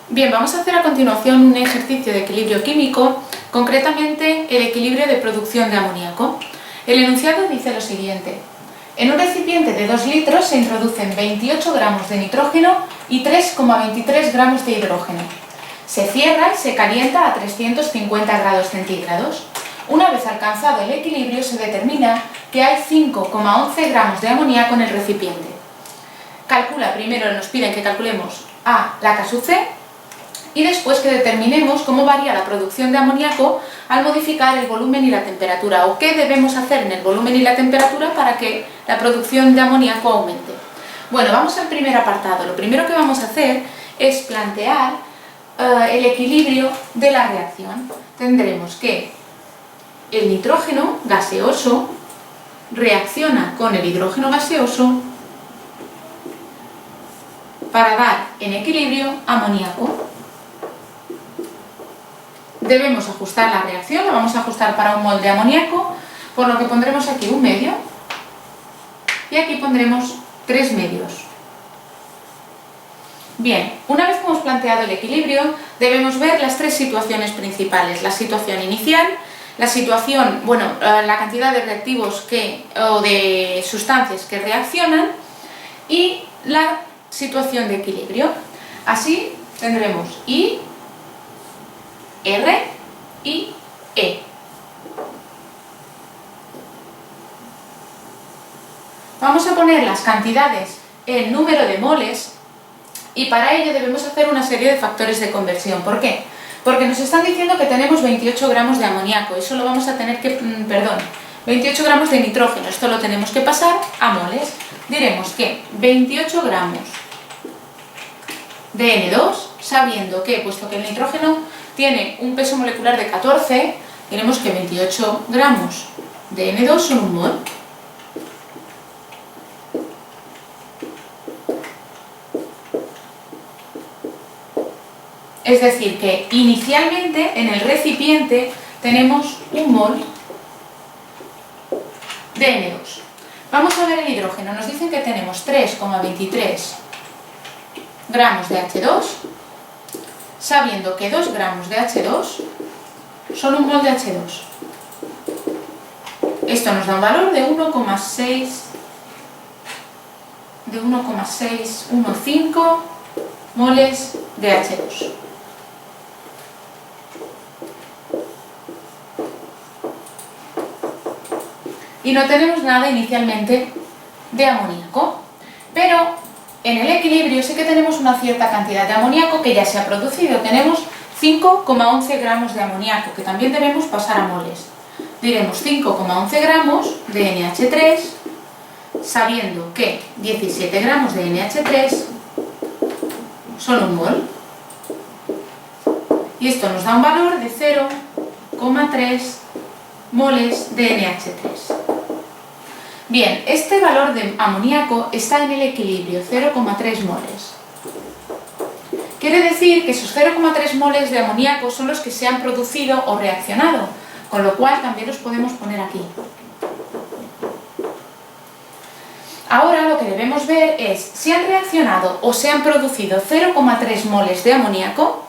Bien, vamos a hacer a continuación un ejercicio de equilibrio químico, concretamente el equilibrio de producción de amoníaco. El enunciado dice lo siguiente: en un recipiente de 2 litros se introducen 28 gramos de nitrógeno y 3,23 gramos de hidrógeno. Se cierra y se calienta a 350 grados centígrados. Una vez alcanzado el equilibrio se determina que hay 5,11 gramos de amoníaco en el recipiente. Calcula, primero nos piden que calculemos A, la K sub C, y después que determinemos cómo varía la producción de amoníaco al modificar el volumen y la temperatura, o qué debemos hacer en el volumen y la temperatura para que la producción de amoníaco aumente. Bueno, vamos al primer apartado. Lo primero que vamos a hacer es plantear el equilibrio de la reacción. Tendremos que el nitrógeno gaseoso reacciona con el hidrógeno gaseoso para dar en equilibrio amoníaco. Debemos ajustar la reacción, la vamos a ajustar para un mol de amoníaco, por lo que pondremos aquí 1 medio y aquí pondremos 3 medios. Bien, una vez que hemos planteado el equilibrio, debemos ver las 3 situaciones principales: la situación inicial, la situación, la cantidad de reactivos o de sustancias que reaccionan, y la situación de equilibrio. Así tendremos I, R y E. Vamos a poner las cantidades en número de moles y para ello debemos hacer una serie de factores de conversión. ¿Por qué? Porque nos están diciendo que tenemos 28 gramos de amoníaco, eso lo vamos a tener que, 28 gramos de nitrógeno, esto lo tenemos que pasar a moles. Diremos que 28 gramos de N2, sabiendo que, puesto que el nitrógeno tiene un peso molecular de 14, diremos que 28 gramos de N2 son 1 mol. Es decir, que inicialmente en el recipiente tenemos 1 mol de N2. Vamos a ver el hidrógeno. Nos dicen que tenemos 3,23 gramos de H2, sabiendo que 2 gramos de H2 son 1 mol de H2. Esto nos da un valor de 1,615 moles de H2. Y no tenemos nada inicialmente de amoníaco, pero en el equilibrio sí que tenemos una cierta cantidad de amoníaco que ya se ha producido. Tenemos 5,11 gramos de amoníaco, que también debemos pasar a moles. Diremos 5,11 gramos de NH3, sabiendo que 17 gramos de NH3 son 1 mol. Y esto nos da un valor de 0,3 moles de NH3. Bien, este valor de amoníaco está en el equilibrio, 0,3 moles. Quiere decir que esos 0,3 moles de amoníaco son los que se han producido o reaccionado, con lo cual también los podemos poner aquí. Ahora lo que debemos ver es si han reaccionado o se han producido 0,3 moles de amoníaco,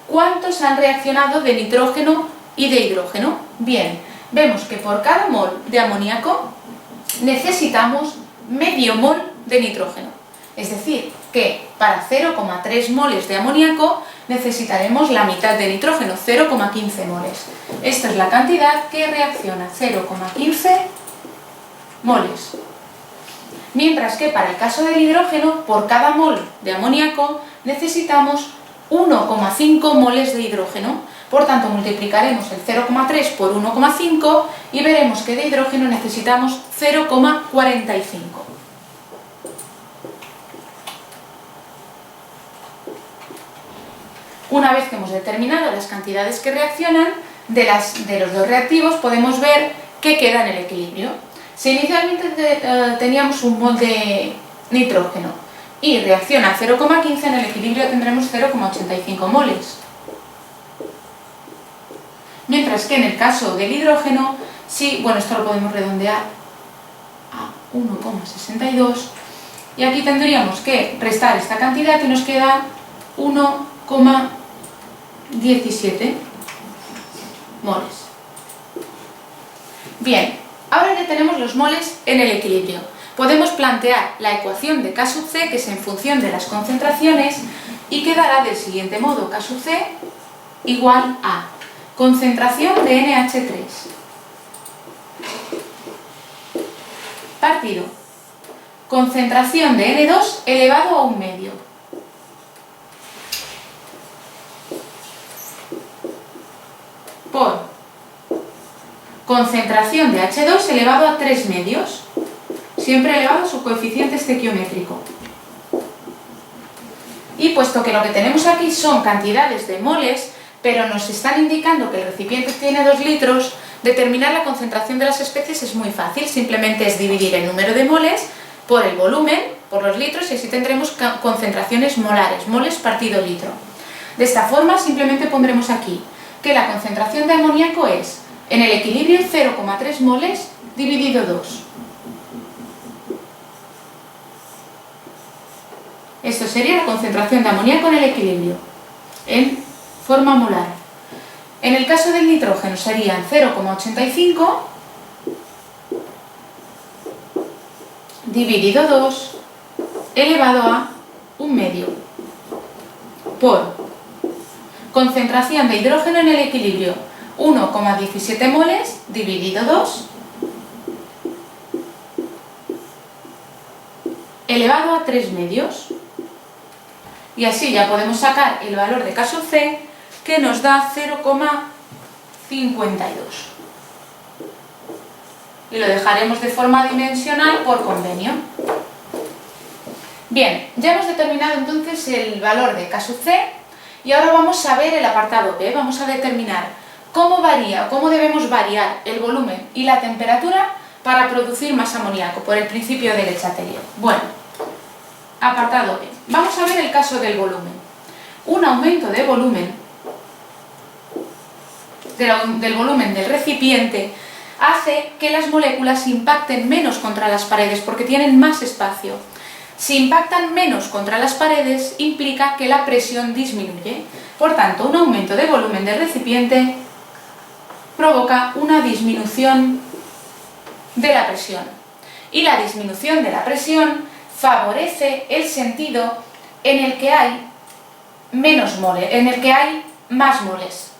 ¿cuántos han reaccionado de nitrógeno y de hidrógeno? Bien, vemos que por cada mol de amoníaco necesitamos medio mol de nitrógeno. Es decir, que para 0,3 moles de amoníaco necesitaremos la mitad de nitrógeno, 0,15 moles. Esta es la cantidad que reacciona, 0,15 moles. Mientras que para el caso del hidrógeno, por cada mol de amoníaco necesitamos 1,5 moles de hidrógeno. Por tanto, multiplicaremos el 0,3 por 1,5 y veremos que de hidrógeno necesitamos 0,45. Una vez que hemos determinado las cantidades que reaccionan de los dos reactivos, podemos ver qué queda en el equilibrio. Si inicialmente teníamos 1 mol de nitrógeno y reacciona 0,15, en el equilibrio tendremos 0,85 moles. Mientras que en el caso del hidrógeno, esto lo podemos redondear a 1,62 y aquí tendríamos que restar esta cantidad y nos queda 1,85 0,17 moles. Bien, ahora ya tenemos los moles en el equilibrio. Podemos plantear la ecuación de K sub C, que es en función de las concentraciones, y quedará del siguiente modo: K sub C igual a concentración de NH3 partido concentración de N2 elevado a 1/2 por concentración de H2 elevado a 3/2, siempre elevado a su coeficiente estequiométrico. Y puesto que lo que tenemos aquí son cantidades de moles, pero nos están indicando que el recipiente tiene 2 litros, determinar la concentración de las especies es muy fácil. Simplemente es dividir el número de moles por el volumen, por los litros, y así tendremos concentraciones molares, moles partido litro. De esta forma simplemente pondremos aquí que la concentración de amoníaco es, en el equilibrio, 0,3 moles dividido 2. Esto sería la concentración de amoníaco en el equilibrio, en forma molar. En el caso del nitrógeno serían 0,85 dividido 2 elevado a 1/2 por concentración de hidrógeno en el equilibrio, 1,17 moles dividido 2 elevado a 3/2. Y así ya podemos sacar el valor de K sub C, que nos da 0,52. Y lo dejaremos de forma dimensional por convenio. Bien, ya hemos determinado entonces el valor de K sub C, y ahora vamos a ver el apartado B. Vamos a determinar cómo varía o cómo debemos variar el volumen y la temperatura para producir más amoníaco, por el principio de Le Chatelier. Bueno, apartado B. Vamos a ver el caso del volumen. Un aumento de volumen del volumen del recipiente hace que las moléculas impacten menos contra las paredes porque tienen más espacio. Si impactan menos contra las paredes, implica que la presión disminuye. Por tanto, un aumento de volumen del recipiente provoca una disminución de la presión. Y la disminución de la presión favorece el sentido en el que hay menos moles, en el que hay más moles.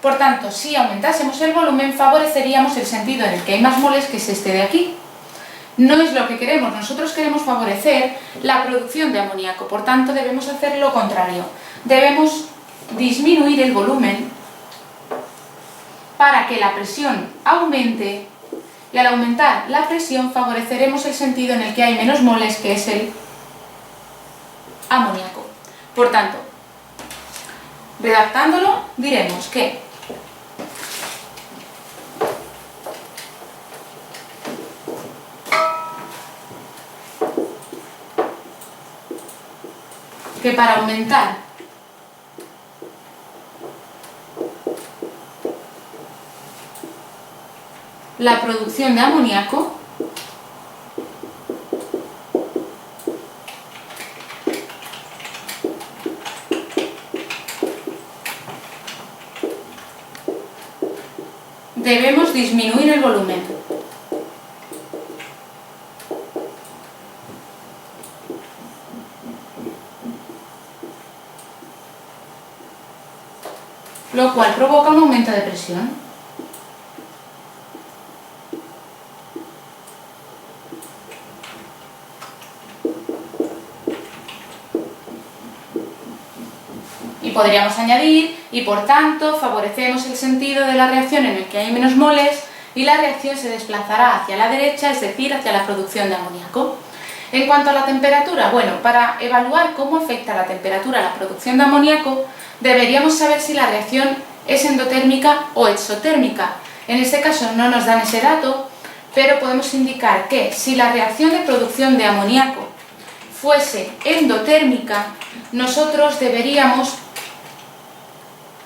Por tanto, si aumentásemos el volumen, favoreceríamos el sentido en el que hay más moles, que es este de aquí. No es lo que queremos. Nosotros queremos favorecer la producción de amoníaco, por tanto debemos hacer lo contrario. Debemos disminuir el volumen para que la presión aumente, y al aumentar la presión favoreceremos el sentido en el que hay menos moles, que es el amoníaco. Por tanto, redactándolo, diremos que para aumentar la producción de amoníaco, debemos disminuir el volumen. Lo cual provoca un aumento de presión. Y podríamos añadir, y por tanto favorecemos el sentido de la reacción en el que hay menos moles, y la reacción se desplazará hacia la derecha, es decir, hacia la producción de amoníaco. En cuanto a la temperatura, bueno, para evaluar cómo afecta la temperatura a la producción de amoníaco, deberíamos saber si la reacción es endotérmica o exotérmica. En este caso no nos dan ese dato, pero podemos indicar que si la reacción de producción de amoníaco fuese endotérmica, nosotros deberíamos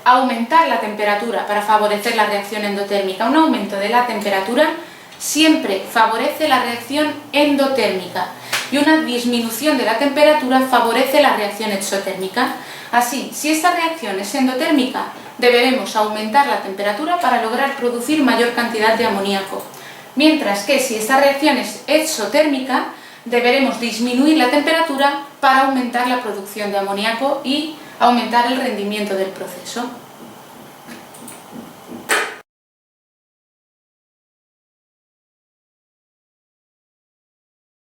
aumentar la temperatura para favorecer la reacción endotérmica. Un aumento de la temperatura siempre favorece la reacción endotérmica y una disminución de la temperatura favorece la reacción exotérmica. Así, si esta reacción es endotérmica, deberemos aumentar la temperatura para lograr producir mayor cantidad de amoníaco, mientras que si esta reacción es exotérmica, deberemos disminuir la temperatura para aumentar la producción de amoníaco y aumentar el rendimiento del proceso.